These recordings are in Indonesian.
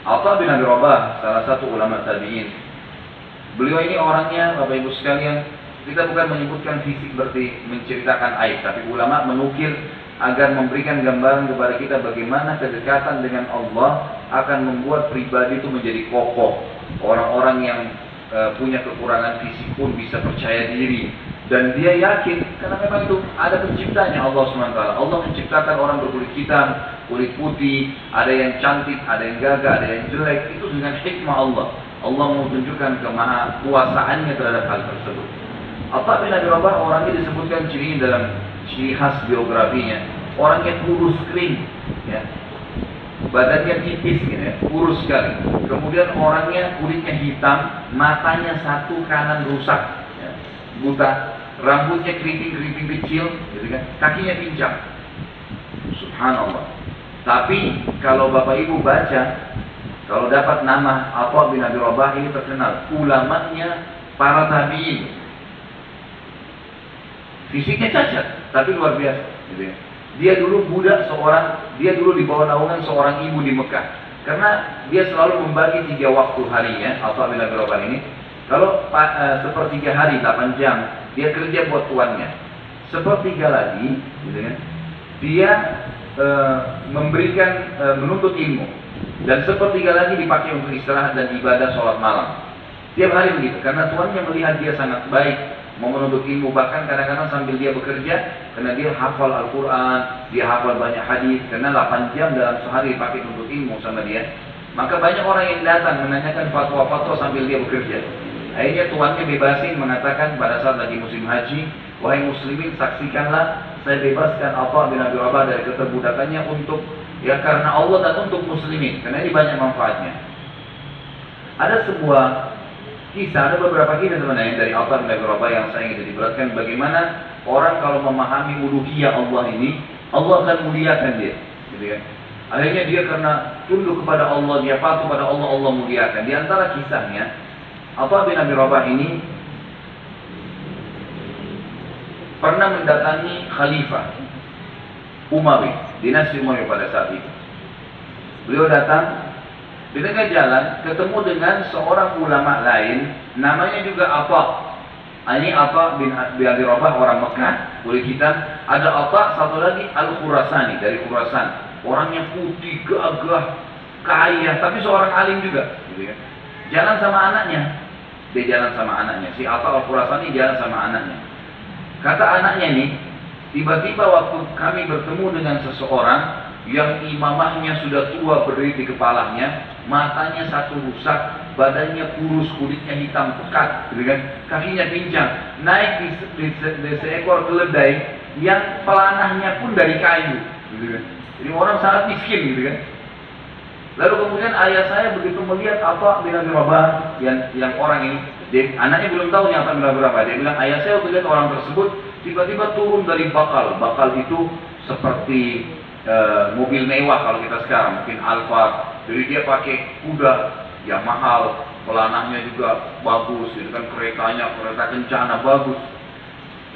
Atha bin Abi Rabah, salah satu ulama tabi'in. Beliau ini orangnya, Bapak Ibu sekalian, kita bukan menyebutkan fisik berarti menceritakan aib, tapi ulama menukil agar memberikan gambaran kepada kita bagaimana kedekatan dengan Allah akan membuat pribadi itu menjadi kokoh. Orang-orang yang punya kekurangan fisik pun bisa percaya diri dan dia yakin karena memang itu ada penciptanya Allah SWT. Allah menciptakan orang berkulit hitam, kulit putih, ada yang cantik, ada yang gagah, ada yang jelek. Itu dengan hikmah Allah. Allah mau tunjukkan kemahakuasaannya terhadap hal tersebut. Atha bin Abi Rabah orangnya disebutkan cirinya dalam ciri khas biografinya, orangnya kurus kering, ya. Badannya tipis gitu ya, kurus sekali. Kemudian orangnya kulitnya hitam, matanya satu kanan rusak, ya, buta, rambutnya keriting-keriting kecil, gitu kan, kakinya pincang. Subhanallah. Tapi kalau Bapak Ibu baca, kalau dapat nama Atha bin Abi Rabah ini terkenal, ulamanya para tabi'in. Fisiknya cacat, tapi luar biasa, gitu ya. Dia dulu budak dia dulu di bawah naungan seorang ibu di Mekah. Karena dia selalu membagi 3 waktu harinya, Atha bin Abi Rabah ini. Kalau sepertiga hari, 8 jam, dia kerja buat tuannya. Sepertiga lagi, gitu kan, dia menuntut ilmu. Dan sepertiga lagi dipakai untuk istirahat dan ibadah sholat malam. Tiap hari begitu, karena tuannya melihat dia sangat baik, mau menuntut ilmu, bahkan kadang-kadang sambil dia bekerja, karena dia hafal Al-Quran, dia hafal banyak hadis, karena 8 jam dalam sehari dipakai untuk ilmu sama dia. Maka banyak orang yang datang menanyakan fatwa-fatwa sambil dia bekerja. Akhirnya tuannya bebasin, mengatakan pada saat lagi musim haji, wahai muslimin, saksikanlah saya bebaskan Atha bin Abi Rabah dari keterbudakannya untuk, ya, karena Allah dan untuk muslimin, karena ini banyak manfaatnya. Ada sebuah kisah, ada beberapa kisah sebenarnya dari Atha bin Abi Rabah yang saya ingin diperhatikan bagaimana orang kalau memahami uluhiyah Allah ini, Allah akan muliakan dia, gitu ya. Akhirnya dia karena tunduk kepada Allah, dia patuh pada Allah, Allah muliakan. Di antara kisahnya, Atha bin Abi Rabah ini pernah mendatangi Khalifah Umawi, dinasti Umawi pada saat itu. Beliau datang. Di tengah jalan ketemu dengan seorang ulama lain, namanya juga Atha. Ini Atha bin Abi Rabah, orang Mekah, kulit hitam. Ada Atha, satu lagi Al-Khurasani, dari Khurasan. Orangnya putih, gagah, kaya, tapi seorang alim juga, gitu ya. Jalan sama anaknya. Dia jalan sama anaknya. Si Atha Al-Khurasani jalan sama anaknya. Kata anaknya nih, tiba-tiba waktu kami bertemu dengan seseorang yang imamahnya sudah tua berdiri di kepalanya, matanya satu rusak, badannya kurus, kulitnya hitam pekat, gitu kan, kakinya pincang, naik di seekor keledai yang pelanahnya pun dari kayu, gitu kan. Jadi orang sangat miskin, gitu kan. Lalu kemudian ayah saya begitu melihat Atha bin Abi Rabah yang orang ini, anaknya belum tahu Atha bin Abi Rabah, dia bilang ayah saya waktu lihat orang tersebut tiba-tiba turun dari bakal itu seperti mobil mewah kalau kita sekarang, mungkin Alfa. Jadi dia pakai kuda yang mahal, pelanahnya juga bagus, gitu kan, kereta kencana bagus.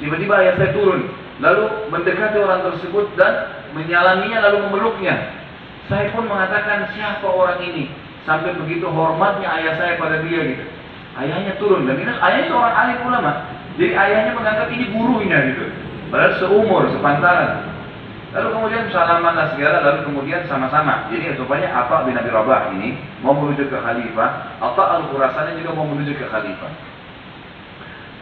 Tiba-tiba ayah saya turun, lalu mendekati orang tersebut dan menyalaminya lalu memeluknya. Saya pun mengatakan siapa orang ini, sampai begitu hormatnya ayah saya pada dia, gitu. Ayahnya turun dan ini ayahnya seorang alim ulama. Jadi ayahnya menganggap ini gurunya, gitu. Padahal seumur, sepantaran. Lalu kemudian salamanlah segala, lalu kemudian sama-sama. Jadi rupanya Atha bin Abi Rabah ini mau menuju ke Khalifah, Atha Al-Khurasani juga mau menuju ke Khalifah.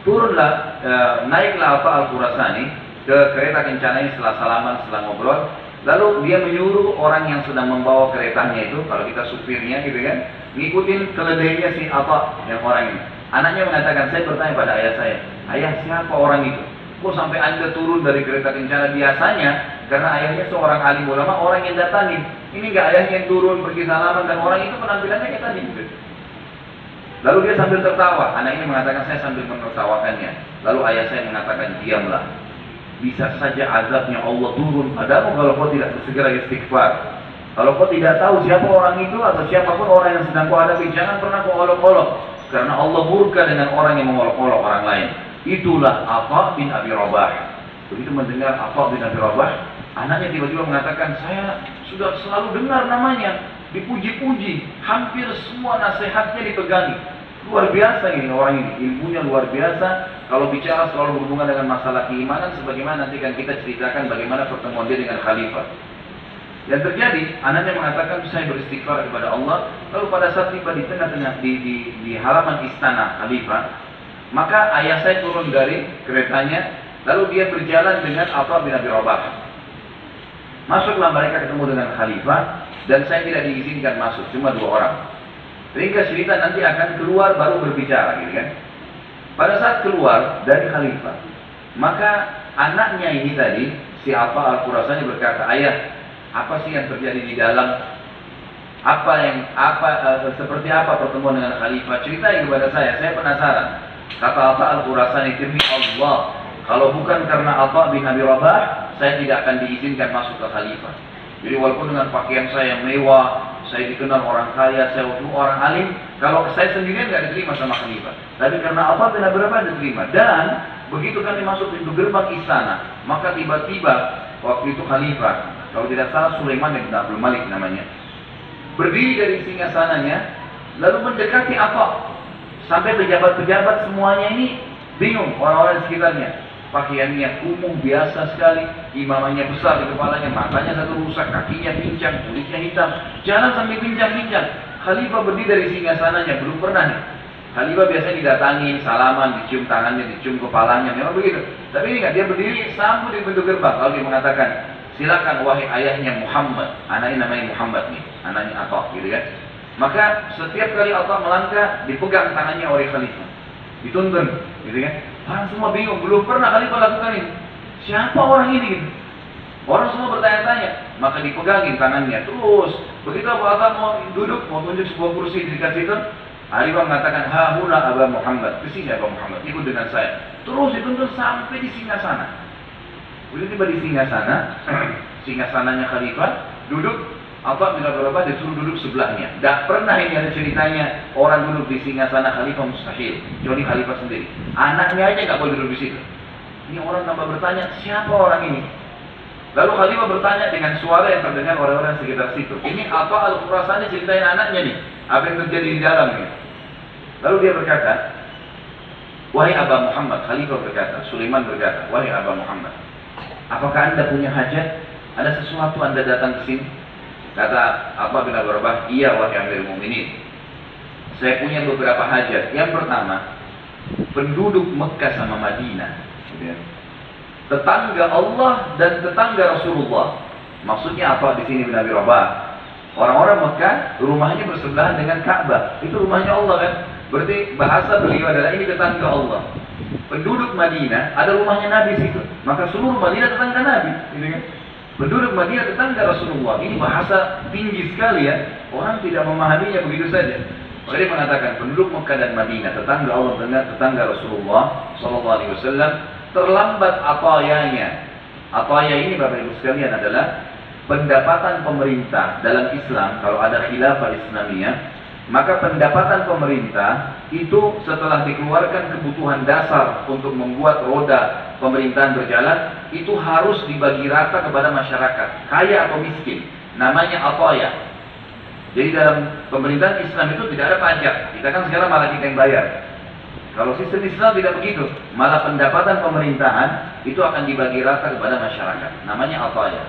Turunlah, naiklah Atha Al-Khurasani ke kereta kencananya setelah salaman, setelah ngobrol. Lalu dia menyuruh orang yang sedang membawa keretanya itu, kalau kita supirnya gitu kan, ngikutin keledainya si Atha yang orang ini. Anaknya mengatakan, saya bertanya pada ayah saya, ayah siapa orang itu? Kok sampai anda turun dari kereta kencana? Biasanya, karena ayahnya seorang alim ulama, orang yang datangin. Ini enggak ayahnya yang turun, pergi salaman, dan orang itu penampilannya kayak tadi. Lalu dia sambil tertawa. Anak ini mengatakan, saya sambil menertawakannya. Lalu ayah saya mengatakan, diamlah. Bisa saja azabnya Allah turun. Adamu kalau kau tidak segera istighfar. Kalau kau tidak tahu siapa orang itu, atau siapapun orang yang sedang kau hadapi, jangan pernah kau olok-olok. Karena Allah murka dengan orang yang mengolok-olok orang lain. Itulah Atha bin Abi Rabah. Begitu mendengar Atha bin Abi Rabah, anaknya tiba-tiba mengatakan, saya sudah selalu dengar namanya. dipuji-puji, hampir semua nasihatnya dipegangi. Luar biasa ini orang ini, ilmunya luar biasa. Kalau bicara selalu berhubungan dengan masalah keimanan, sebagaimana nanti kan kita ceritakan bagaimana pertemuan dia dengan khalifah. Yang terjadi, anaknya mengatakan saya beristighfar kepada Allah. Lalu pada saat tiba di tengah-tengah di halaman istana khalifah, maka ayah saya turun dari keretanya, lalu dia berjalan dengan Atha bin Abi Rabah. Masuklah mereka ketemu dengan khalifah, dan saya tidak diizinkan masuk, cuma 2 orang. Ringkas cerita nanti akan keluar baru berbicara, gitu kan? Pada saat keluar dari khalifah, maka anaknya ini tadi, si Atha Al-Khurasani berkata, ayah, apa sih yang terjadi di dalam? Seperti apa pertemuan dengan khalifah? Ceritain kepada saya penasaran. Kata Atha Al-Khurasani, demi Allah, kalau bukan karena Atha bin Abi Rabah, saya tidak akan diizinkan masuk ke khalifah. Jadi walaupun dengan pakaian saya yang mewah, saya dikenal orang kaya, saya orang alim, kalau saya sendirian nggak diterima sama khalifah. Tapi karena Atha bin Abi Rabah diterima. Dan begitu kami masuk pintu gerbang istana, maka tiba-tiba waktu itu khalifah, kalau tidak salah Sulaiman bin Abdul Malik namanya, berdiri dari singgasananya, lalu mendekati Atha. Sampai pejabat-pejabat semuanya ini bingung, orang-orang di sekitarnya. Pakaiannya kumuh biasa sekali, imamannya besar di kepalanya, matanya satu rusak, kakinya pincang, kulitnya hitam, jalan sambil pincang-pincang. Khalifah berdiri dari singgasananya, belum pernah nih. Khalifah biasanya didatangin, salaman, dicium tangannya, dicium kepalanya, memang begitu. Tapi ini enggak, dia berdiri sampai di pintu gerbang. Lalu dia mengatakan, silakan wahai ayahnya Muhammad. Anaknya namanya Muhammad nih, anaknya Atha, gitu kan. Maka setiap kali Atha melangkah, dipegang tangannya oleh Khalifah, dituntun, gitu kan. Orang semua bingung, belum pernah Khalifah lakukan ini. Siapa orang ini? Gitu. Orang semua bertanya-tanya, maka dipegangin tangannya. Terus, begitu Abu Atha mau duduk, mau tunjuk sebuah kursi di dekat situ, Khalifah mengatakan, hahuna Aba Muhammad, kesini Aba Muhammad, ikut dengan saya. Terus dituntun sampai di singgasana. Begitu tiba di singgasana, singgasananya Khalifah, duduk. Atha bin Abi Rabah disuruh duduk sebelahnya. Tak pernah ini ada ceritanya orang duduk di singgasana khalifah, mustahil. Kecuali khalifah sendiri. Anaknya aja nggak boleh duduk di situ. Ini orang tambah bertanya, siapa orang ini? Lalu khalifah bertanya dengan suara yang terdengar orang-orang sekitar situ. Ini Atha Al-Khurasani ceritain anaknya nih, apa yang terjadi di dalam nih. Lalu dia berkata, wahai Aba Muhammad, khalifah berkata, Sulaiman berkata, wahai Aba Muhammad, apakah Anda punya hajat? Ada sesuatu Anda datang ke sini? Kata Atha bin Abi Rabah, iya wahai Amirul Mukminin. Saya punya beberapa hajat. Yang pertama, penduduk Mekah sama Madinah, tetangga Allah dan tetangga Rasulullah. Maksudnya apa di sini bin Abi Rabah? Orang-orang Mekah rumahnya bersebelahan dengan Ka'bah. Itu rumahnya Allah kan? Berarti bahasa beliau adalah ini tetangga Allah. Penduduk Madinah ada rumahnya Nabi situ. Maka seluruh Madinah tetangga Nabi, gitu kan? Penduduk Madinah tetangga Rasulullah. Ini bahasa tinggi sekali ya. Orang tidak memahaminya begitu saja. Mereka mengatakan penduduk Mekah dan Madinah, tetangga Allah dan tetangga Rasulullah Sallallahu Alaihi Wasallam, terlambat atayanya. Ataya ini Bapak Ibu sekalian adalah pendapatan pemerintah dalam Islam. Kalau ada khilafah Islamiyah, maka pendapatan pemerintah itu setelah dikeluarkan kebutuhan dasar untuk membuat roda pemerintahan berjalan, itu harus dibagi rata kepada masyarakat, kaya atau miskin. Namanya ataya. Jadi dalam pemerintahan Islam itu tidak ada pajak. Kita kan sekarang malah kita yang bayar. Kalau sistem Islam tidak begitu, malah pendapatan pemerintahan itu akan dibagi rata kepada masyarakat. Namanya ataya.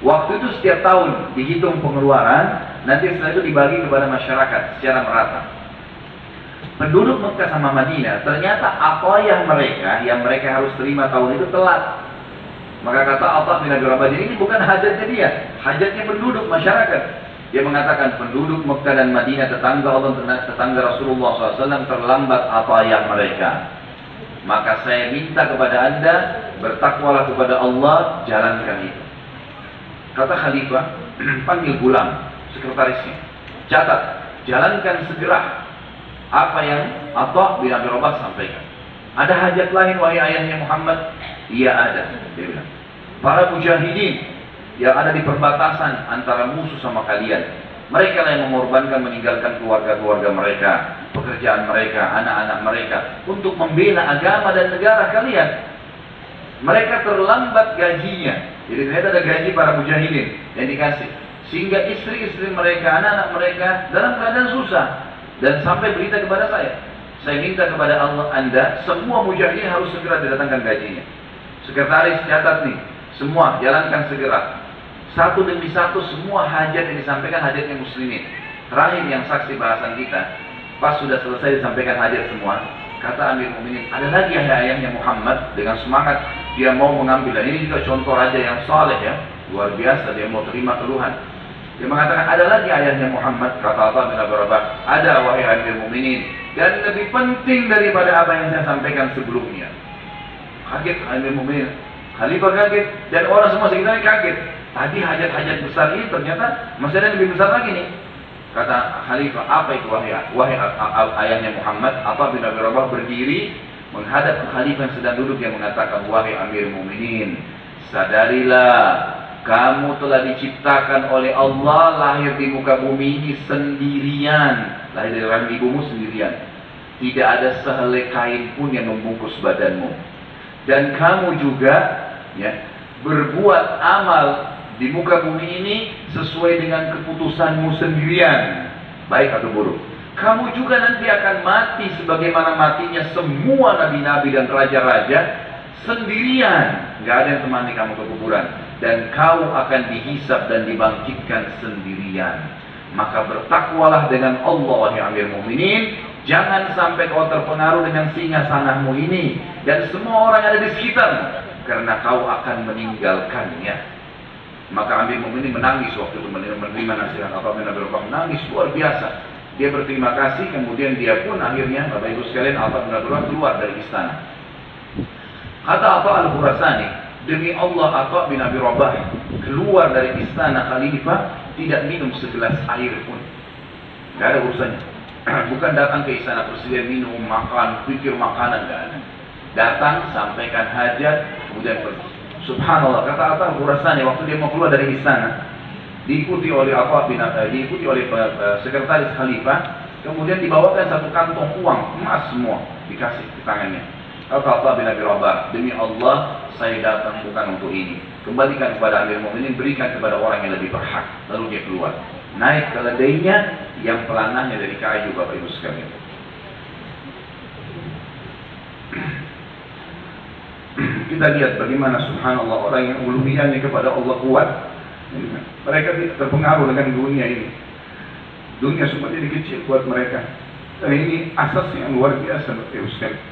Waktu itu setiap tahun dihitung pengeluaran, nanti setelah itu dibagi kepada masyarakat secara merata. Penduduk Mekah sama Madinah, ternyata atayah mereka yang mereka harus terima tahun itu telat. Maka kata Atha bin Abi Rabah, ini bukan hajatnya dia, hajatnya penduduk masyarakat. Dia mengatakan penduduk Mekah dan Madinah, tetangga Allah dan tetangga Rasulullah SAW, terlambat atayah mereka. Maka saya minta kepada Anda, bertakwalah kepada Allah, jalankan itu. Kata Khalifah, panggil Gulam, sekretarisnya. Catat, jalankan segera apa yang Atha bin Abi Rabah sampaikan. Ada hajat lain wahai ayahnya Muhammad? Iya ada, dia bilang. Para mujahidin yang ada di perbatasan antara musuh sama kalian, mereka yang mengorbankan, meninggalkan keluarga-keluarga mereka, pekerjaan mereka, anak-anak mereka, untuk membela agama dan negara kalian. Mereka terlambat gajinya. Jadi ternyata ada gaji para mujahidin yang dikasih. Sehingga istri-istri mereka, anak-anak mereka dalam keadaan susah. Dan sampai berita kepada saya minta kepada Allah Anda, semua mujahidin harus segera didatangkan gajinya. Sekretaris catat nih, semua jalankan segera. Satu demi satu semua hajat yang disampaikan hajatnya muslimin. Terakhir yang saksi bahasan kita, pas sudah selesai disampaikan hajat semua, kata Amir Mu'minin, ada lagi ayahnya Muhammad dengan semangat dia mau mengambil. Dan ini juga contoh raja yang saleh ya, luar biasa dia mau terima keluhan. Dia mengatakan ada lagi ayahnya Muhammad, kata Atha bin Abi Rabah, ada wahai Amir Mu'minin, dan lebih penting daripada apa yang saya sampaikan sebelumnya. Kaget Amir Mu'minin, Khalifah kaget, dan orang semua sekitarnya kaget. Tadi hajat-hajat besar ini ternyata masih ada yang lebih besar lagi nih. Kata Khalifah, apa itu wahai ayahnya Muhammad? Atha bin Abi Rabah berdiri menghadap Khalifah yang sedang duduk yang mengatakan, wahai Amir Mu'minin, sadarilah kamu telah diciptakan oleh Allah, lahir di muka bumi ini sendirian, lahir dari rahim ibumu sendirian. Tidak ada sehelai kain pun yang membungkus badanmu. Dan kamu juga ya, berbuat amal di muka bumi ini sesuai dengan keputusanmu sendirian, baik atau buruk. Kamu juga nanti akan mati sebagaimana matinya semua nabi-nabi dan raja-raja sendirian. Gak ada yang temani kamu ke kuburan. Dan kau akan dihisab dan dibangkitkan sendirian. Maka bertakwalah dengan Allah, wahai Amir Mu'minin. Jangan sampai kau terpengaruh dengan singgasanahmu ini dan semua orang yang ada di sekitarmu, karena kau akan meninggalkannya. Maka Amir Mu'minin menangis waktu itu menerima nasihat Atha bin Abi Rabah, menangis luar biasa. Dia berterima kasih, kemudian dia pun akhirnya, Bapak Ibu sekalian, Atha bin Abi Rabah keluar dari istana. Kata Atha al-Khurasani, demi Allah Atha bin Abi Rabah keluar dari istana Khalifah tidak minum segelas air pun. Gak ada urusannya. Bukan datang ke istana presiden minum, makan, pikir makanan, gak ada. Datang, sampaikan hajat, kemudian pergi. Subhanallah, kata Atha al-Khurasani waktu dia mau keluar dari istana, diikuti oleh diikuti oleh sekretaris Khalifah, kemudian dibawakan satu kantong uang emas semua dikasih ke tangannya. Kata Atha bin Abi Rabah, demi Allah saya datang bukan untuk ini, kembalikan kepada Amir Mu'minin, berikan kepada orang yang lebih berhak. Lalu dia keluar, naik keledainya yang pelanahnya dari kayu, Bapak Ibu sekalian. Kita lihat bagaimana subhanallah orang yang uluhiyahnya kepada Allah kuat, mereka tidak terpengaruh dengan dunia ini. Dunia semua jadi kecil buat mereka. Dan ini asas yang luar biasa, Bapak Ibu sekalian.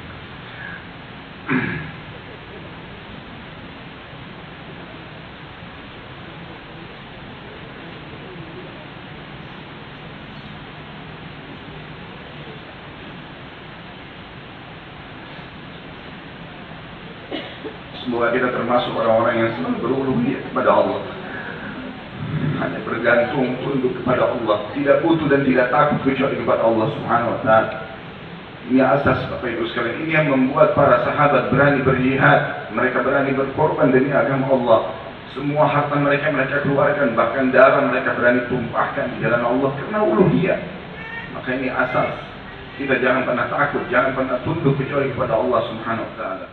Semoga kita termasuk orang-orang yang selalu beruluhiyah kepada Allah, hanya bergantung tunduk kepada Allah, tidak butuh dan tidak takut kecuali kepada Allah Subhanahu wa Ta'ala. Ini asas, Bapak Ibu sekalian. Ini yang membuat para sahabat berani berjihad, mereka berani berkorban demi agama Allah. Semua harta mereka keluarkan, bahkan darah mereka berani tumpahkan di jalan Allah karena uluhiyah. Maka ini asas. Kita jangan pernah takut, jangan pernah tunduk kecuali kepada Allah Subhanahu wa Ta'ala.